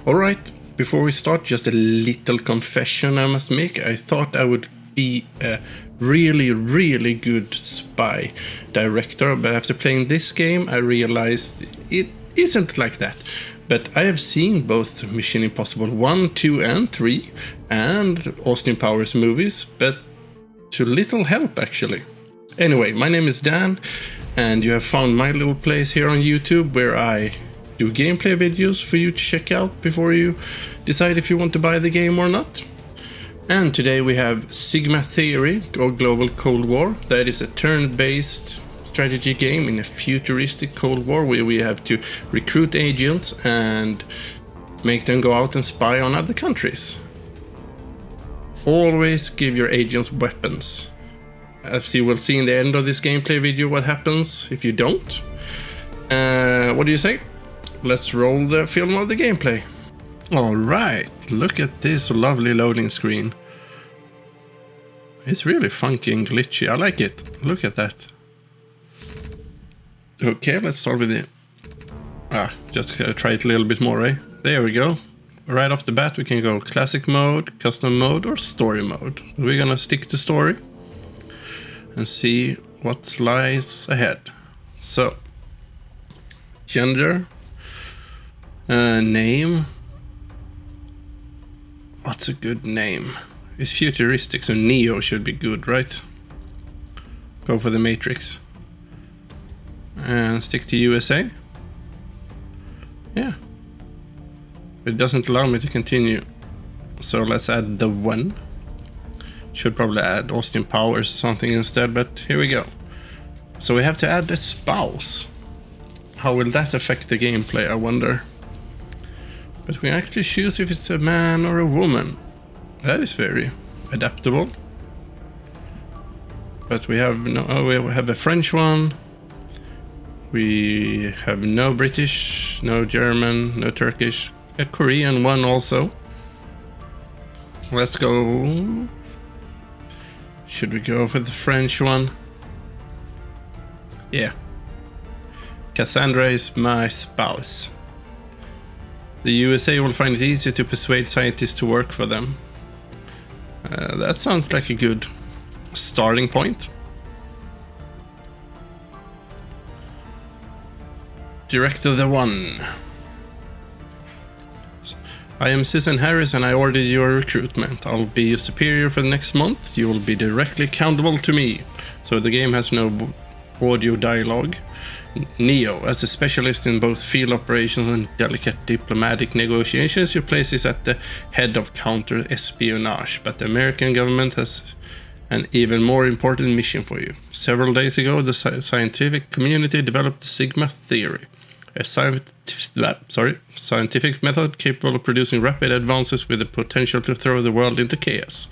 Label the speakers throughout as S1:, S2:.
S1: Alright, before we start, just a little confession I must make. I thought I would be a really good spy director, but after playing this game I realized it isn't like that. But I have seen both Mission Impossible 1, 2 and 3 and Austin Powers movies, but to little help actually. Anyway, my name is Dan and you have found my little place here on YouTube where I do gameplay videos for you to check out before you decide if you want to buy the game or not. And today we have Sigma Theory, or Global Cold War. That is a turn-based strategy game in a futuristic Cold War where we have to recruit agents and make them go out and spy on other countries. Always give your agents weapons. As you will see in the end of this gameplay video what happens if you don't. What do you say? Let's roll the film of the gameplay. Alright, look at this lovely loading screen. It's really funky and glitchy. I like it. Look at that. Okay, let's start with it. Just try it a little bit more, eh? There we go. Right off the bat we can go classic mode, custom mode or story mode. We're gonna stick to story and see what lies ahead. So, gender, name. What's a good name? It's futuristic, so Neo should be good, right? Go for the Matrix. And stick to USA. Yeah. It doesn't allow me to continue. So let's add the one. Should probably add Austin Powers or something instead, but here we go. So we have to add a spouse. How will that affect the gameplay, I wonder? But we can actually choose if it's a man or a woman. That is very adaptable. But we have we have a French one. We have no British, no German, no Turkish, a Korean one also. Let's go. Should we go for the French one? Yeah. Cassandra is my spouse. The USA will find it easier to persuade scientists to work for them. That sounds like a good starting point. Director the one. I am Susan Harris and I ordered your recruitment. I'll be your superior for the next month. You will be directly accountable to me. So the game has no audio dialogue. Neo, as a specialist in both field operations and delicate diplomatic negotiations, your place is at the head of counter-espionage, but the American government has an even more important mission for you. Several days ago, the scientific community developed the Sigma Theory, a scientific method capable of producing rapid advances with the potential to throw the world into chaos.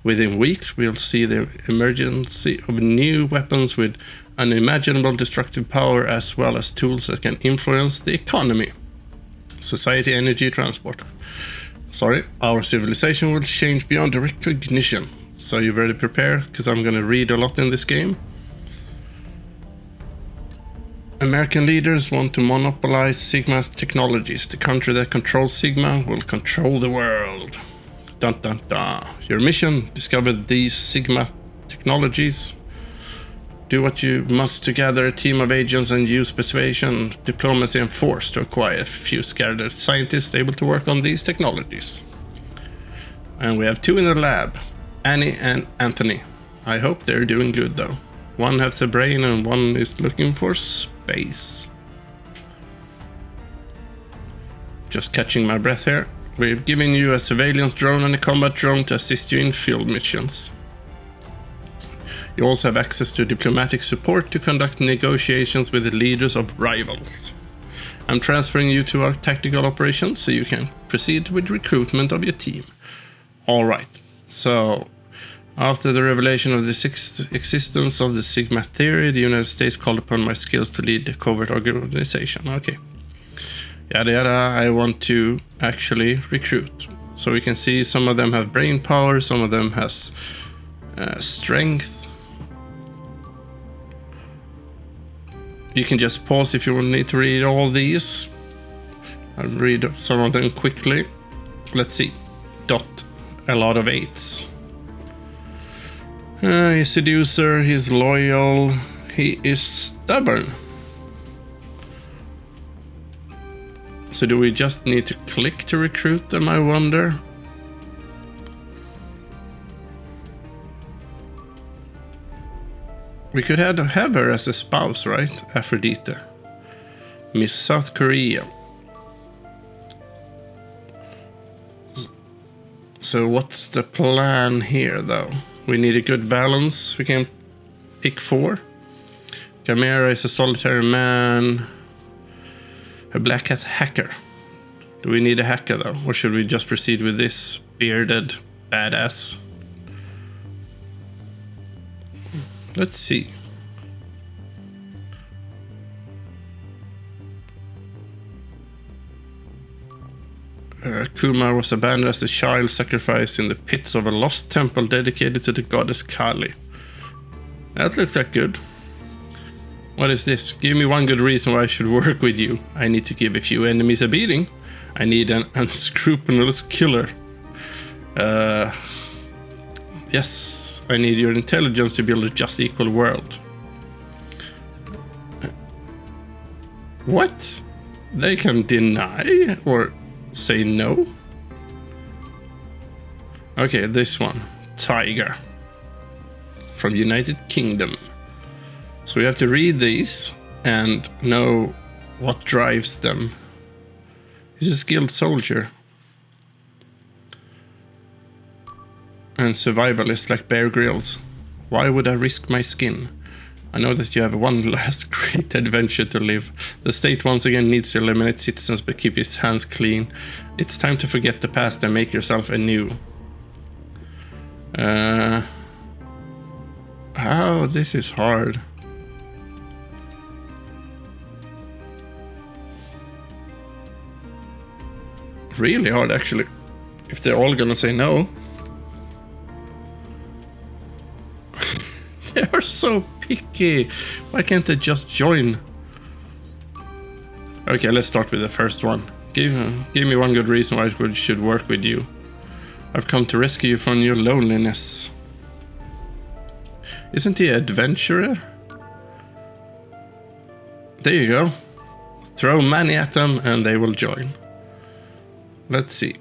S1: Within weeks, we'll see the emergence of new weapons with unimaginable destructive power, as well as tools that can influence the economy, society, energy, transport. Our civilization will change beyond recognition. So you better prepare, because I'm going to read a lot in this game. American leaders want to monopolize Sigma technologies. The country that controls Sigma will control the world. Dun dun dun. Your mission: discover these Sigma technologies. Do what you must to gather a team of agents and use persuasion, diplomacy and force to acquire a few scattered scientists able to work on these technologies. And we have two in the lab, Annie and Anthony. I hope they're doing good though. One has a brain and one is looking for space. Just catching my breath here. We've given you a surveillance drone and a combat drone to assist you in field missions. You also have access to diplomatic support to conduct negotiations with the leaders of rivals. I'm transferring you to our tactical operations so you can proceed with recruitment of your team. Alright, so after the revelation of the existence of the Sigma Theory, the United States called upon my skills to lead the covert organization. Okay. Yada yada, I want to actually recruit. So we can see some of them have brain power, some of them has strength. You can just pause if you need to read all these. I'll read some of them quickly. Let's see. Dot, a lot of 8s. He's seducer, he's loyal, he is stubborn. So do we just need to click to recruit them, I wonder? We could have her as a spouse, right? Aphrodite. Miss South Korea. So what's the plan here, though? We need a good balance. We can pick 4. Gamera is a solitary man. A black hat hacker. Do we need a hacker, though? Or should we just proceed with this bearded badass? Let's see. Kumar was abandoned as a child, sacrificed in the pits of a lost temple dedicated to the goddess Kali. That looks like good. What is this? Give me one good reason why I should work with you. I need to give a few enemies a beating. I need an unscrupulous killer. Yes, I need your intelligence to build a just equal world. What? They can deny or say no? Okay, this one. Tiger. From United Kingdom. So we have to read these and know what drives them. He's a skilled soldier. And survivalist like Bear Grylls. Why would I risk my skin? I know that you have one last great adventure to live. The state once again needs to eliminate citizens but keep its hands clean. It's time to forget the past and make yourself anew. Oh, this is hard. Really hard, actually. If they're all gonna say no. They are so picky. Why can't they just join? Okay, let's start with the first one. Give me one good reason why I should work with you. I've come to rescue you from your loneliness. Isn't he an adventurer? There you go. Throw money at them and they will join. Let's see.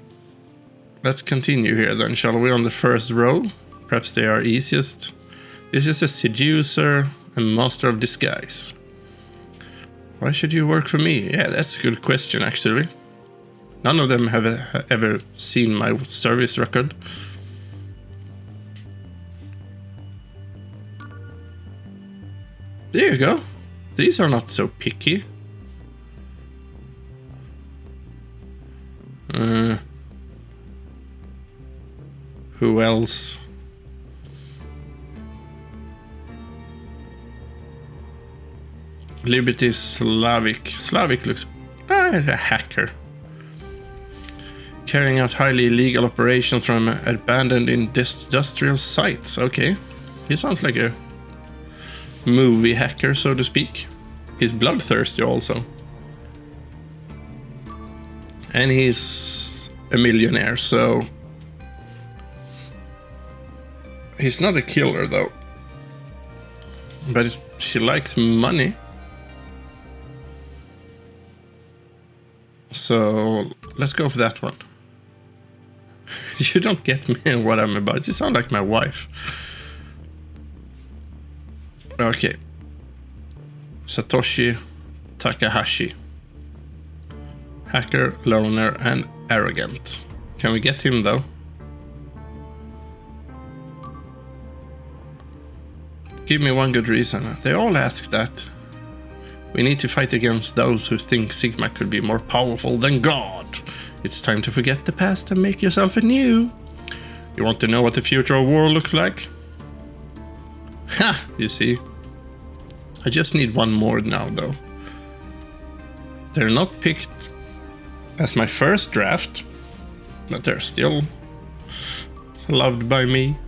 S1: Let's continue here then, shall we, on the first row? Perhaps they are easiest. This is a seducer and master of disguise. Why should you work for me? Yeah, that's a good question, actually. None of them have ever seen my service record. There you go. These are not so picky. Who else? Liberty Slavic. Slavic looks a hacker. Carrying out highly illegal operations from abandoned industrial sites. Okay. He sounds like a movie hacker, so to speak. He's bloodthirsty also. And he's a millionaire, so... He's not a killer, though. But he likes money. So, let's go for that one. You don't get me what I'm about. You sound like my wife. Okay. Satoshi Takahashi. Hacker, loner, and arrogant. Can we get him, though? Give me one good reason. They all ask that. We need to fight against those who think Sigma could be more powerful than God. It's time to forget the past and make yourself anew. You want to know what the future of war looks like? Ha! You see. I just need one more now, though. They're not picked as my first draft, but they're still loved by me.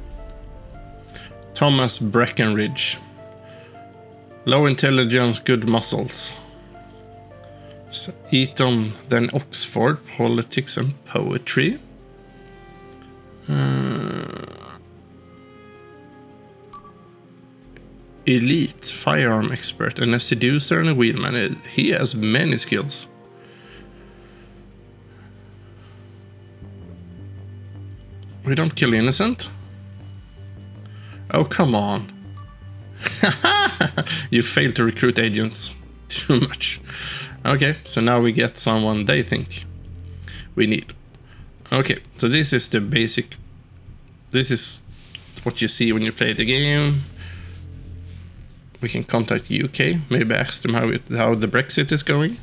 S1: Thomas Breckenridge. Low intelligence, good muscles. So Eton, then Oxford, politics and poetry. Elite firearm expert and a seducer and a wheelman. He has many skills. We don't kill innocent. Oh, come on. You failed to recruit agents too much. Okay, so now we get someone they think we need. Okay, so this is the basic. This is what you see when you play the game. We can contact UK, maybe ask them how the Brexit is going.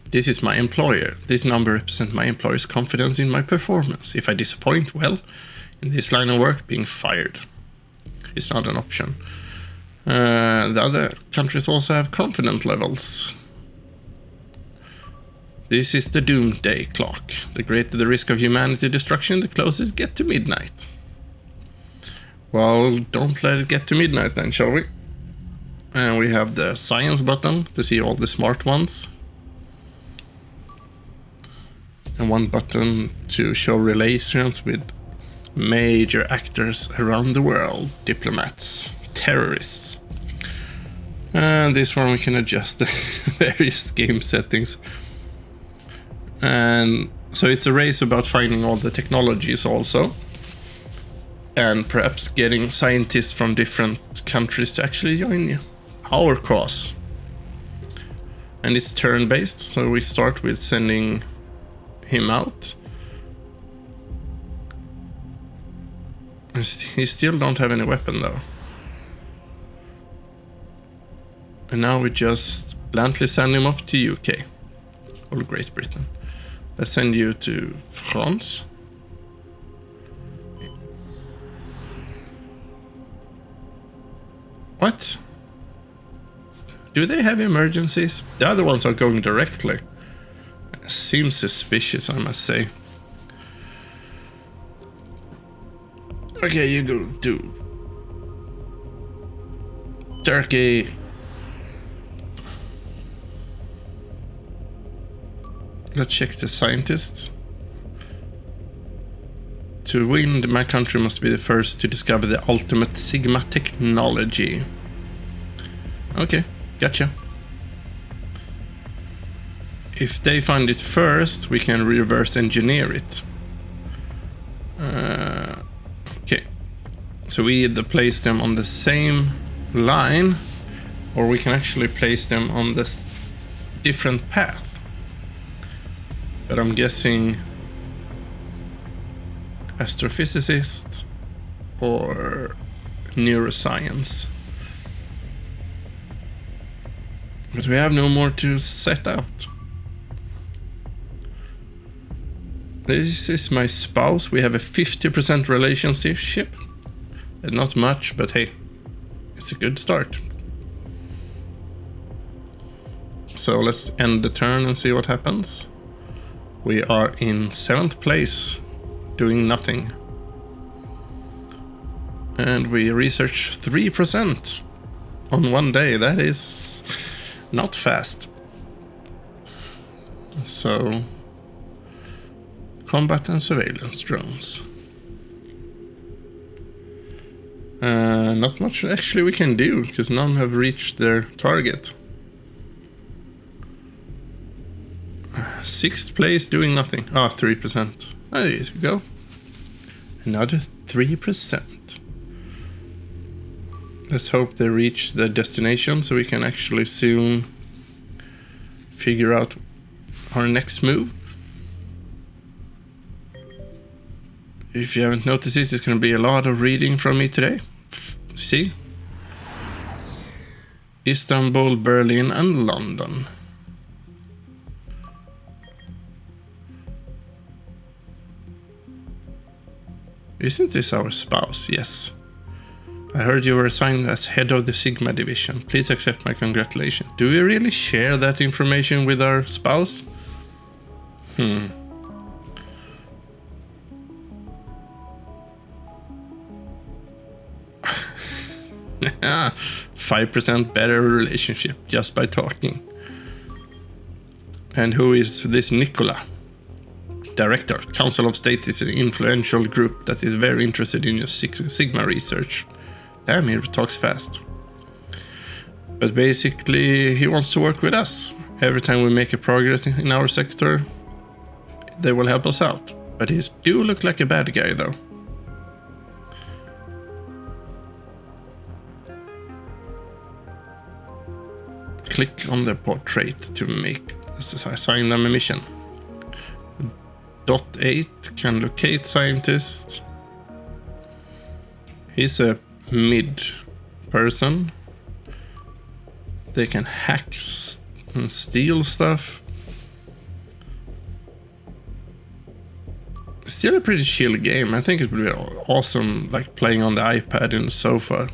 S1: This is my employer. This number represents my employer's confidence in my performance. If I disappoint, well, in this line of work, being fired is not an option. The other countries also have confidence levels. This is the doomsday clock. The greater the risk of humanity destruction, the closer it gets to midnight. Well, don't let it get to midnight then, shall we? And we have the science button to see all the smart ones. And one button to show relations with major actors around the world. Diplomats, terrorists. And this one we can adjust the various game settings. And so it's a race about finding all the technologies also. And perhaps getting scientists from different countries to actually join our cause. And it's turn-based, so we start with sending him out. He still don't have any weapon though. And now we just bluntly send him off to UK or Great Britain. Let's send you to France. What? Do they have emergencies? The other ones are going directly. Seems suspicious, I must say. Okay, you go to Turkey. Let's check the scientists. To win, my country must be the first to discover the ultimate Sigma technology. Okay, gotcha. If they find it first, we can reverse engineer it. Okay, so we either place them on the same line, or we can actually place them on this different path. But I'm guessing astrophysicist or neuroscience. But we have no more to set out. This is my spouse. We have a 50% relationship. Not much, but hey, it's a good start. So let's end the turn and see what happens. We are in 7th place, doing nothing. And we research 3% on one day. That is not fast. So, combat and surveillance drones. Not much actually we can do, because none have reached their target. 6th place, doing nothing. 3%. There you go. Another 3%. Let's hope they reach the destination so we can actually soon figure out our next move. If you haven't noticed it, it's going to be a lot of reading from me today. See? Istanbul, Berlin, and London. Isn't this our spouse? Yes. I heard you were assigned as head of the Sigma division. Please accept my congratulations. Do we really share that information with our spouse? 5% better relationship just by talking. And who is this Nicola? Director. Council of States is an influential group that is very interested in your Sigma research. Damn, he talks fast. But basically, he wants to work with us. Every time we make a progress in our sector, they will help us out. But he do look like a bad guy, though. Click on the portrait to assign them a mission. .8 can locate scientists. He's a mid person. They can hack and steal stuff. Still a pretty chill game. I think it would be awesome, like playing on the iPad in the sofa.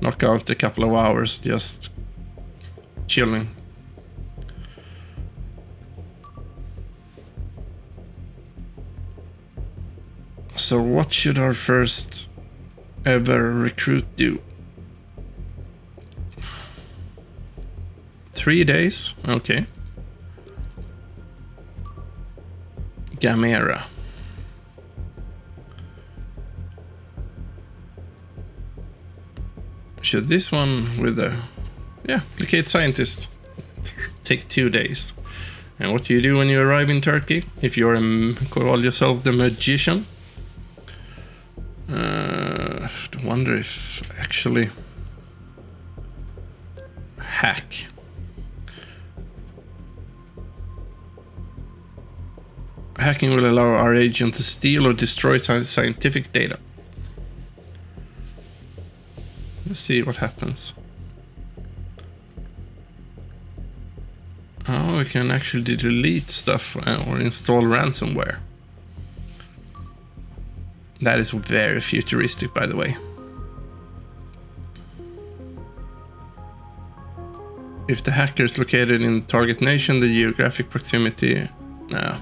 S1: Knock out a couple of hours just chilling. So what should our first ever recruit do? 3 days? Okay. Gamera. Should this one with a... Yeah, locate scientist. Take 2 days. And what do you do when you arrive in Turkey? If you're call yourself the magician? I wonder if actually hack. Hacking will allow our agent to steal or destroy scientific data. Let's see what happens. Oh, we can actually delete stuff or install ransomware. That is very futuristic, by the way. If the hacker is located in the target nation, the geographic proximity... No.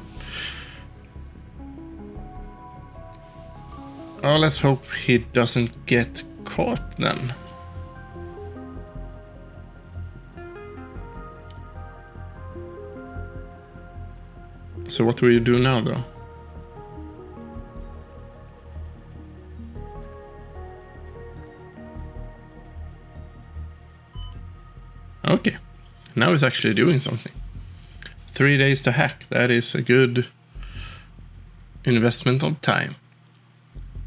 S1: Oh, let's hope he doesn't get caught then. So what do we do now, though? Okay, now he's actually doing something. 3 days to hack, that is a good investment of time.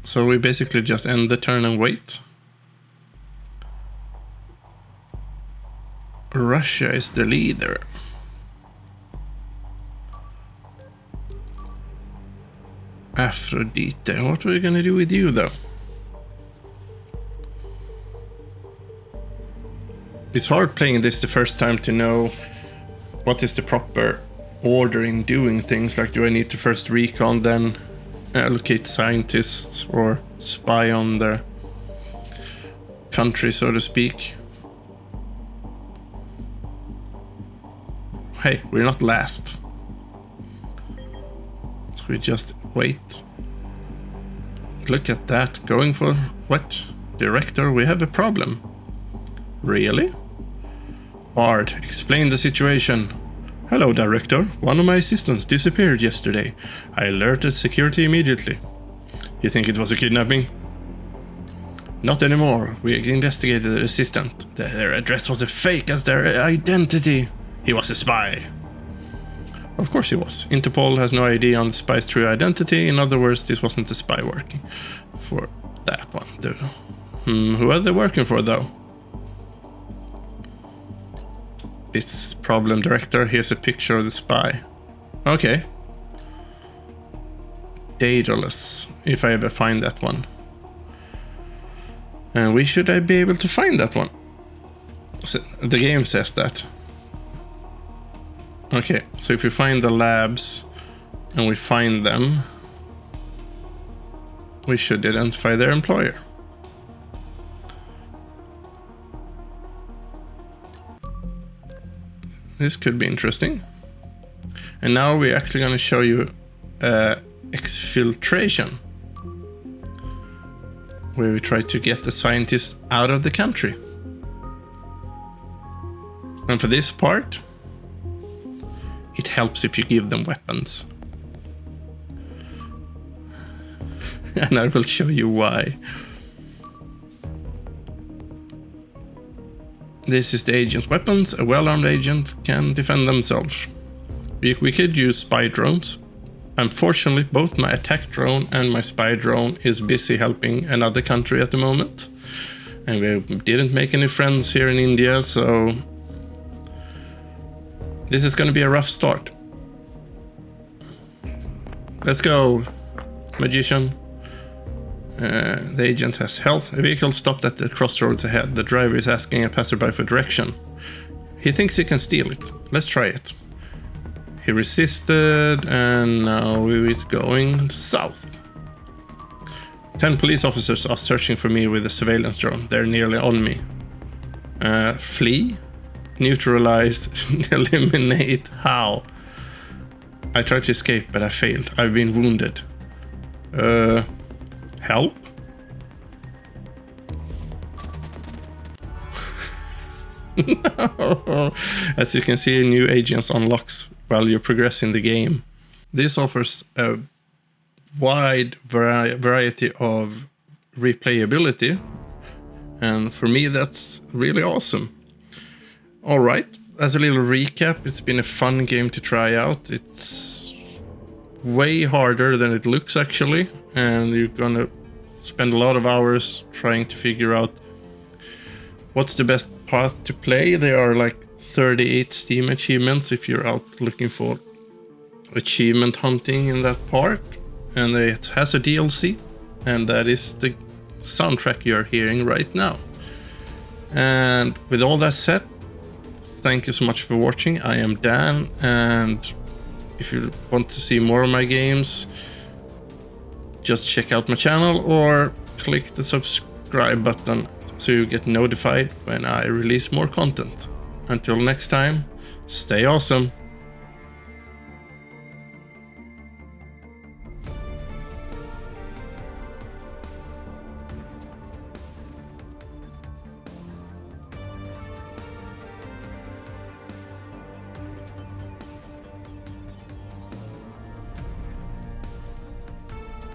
S1: So we basically just end the turn and wait. Russia is the leader. Aphrodite, what are we gonna do with you though? It's hard playing this the first time to know what is the proper order in doing things. Like, do I need to first recon, then allocate scientists or spy on the country, so to speak? Hey, we're not last. So we just wait. Look at that, going for what? Director, we have a problem. Really? Bard, explain the situation. Hello, Director. One of my assistants disappeared yesterday. I alerted security immediately. You think it was a kidnapping? Not anymore. We investigated the assistant. Their address was a fake as their identity. He was a spy. Of course he was. Interpol has no idea on the spy's true identity. In other words, this wasn't a spy working for that one, though. Who are they working for, though? It's problem, Director. Here's a picture of the spy. Okay. Daedalus, if I ever find that one. And we should be able to find that one. So the game says that. Okay, so if we find the labs and we find them, we should identify their employer. This could be interesting. And now we're actually going to show you exfiltration, where we try to get the scientists out of the country. And for this part, it helps if you give them weapons. And I will show you why. This is the agent's weapons. A well-armed agent can defend themselves. We could use spy drones. Unfortunately, both my attack drone and my spy drone is busy helping another country at the moment. And we didn't make any friends here in India, so this is going to be a rough start. Let's go, magician. The agent has health. A vehicle stopped at the crossroads ahead. The driver is asking a passerby for direction. He thinks he can steal it. Let's try it. He resisted, and now he's going south. 10 police officers are searching for me with a surveillance drone. They're nearly on me. Flee? Neutralize? Eliminate? How? I tried to escape, but I failed. I've been wounded. Help? No. As you can see, new agents unlocks while you progress in the game. This offers a wide variety of replayability, and for me that's really awesome. Alright, as a little recap, it's been a fun game to try out. It's way harder than it looks actually, and you're gonna spend a lot of hours trying to figure out what's the best path to play. There are like 38 Steam achievements if you're out looking for achievement hunting in that part, and it has a DLC, and that is the soundtrack you're hearing right now. And with all that said, thank you so much for watching. I am Dan, and if you want to see more of my games, just check out my channel or click the subscribe button so you get notified when I release more content. Until next time, stay awesome.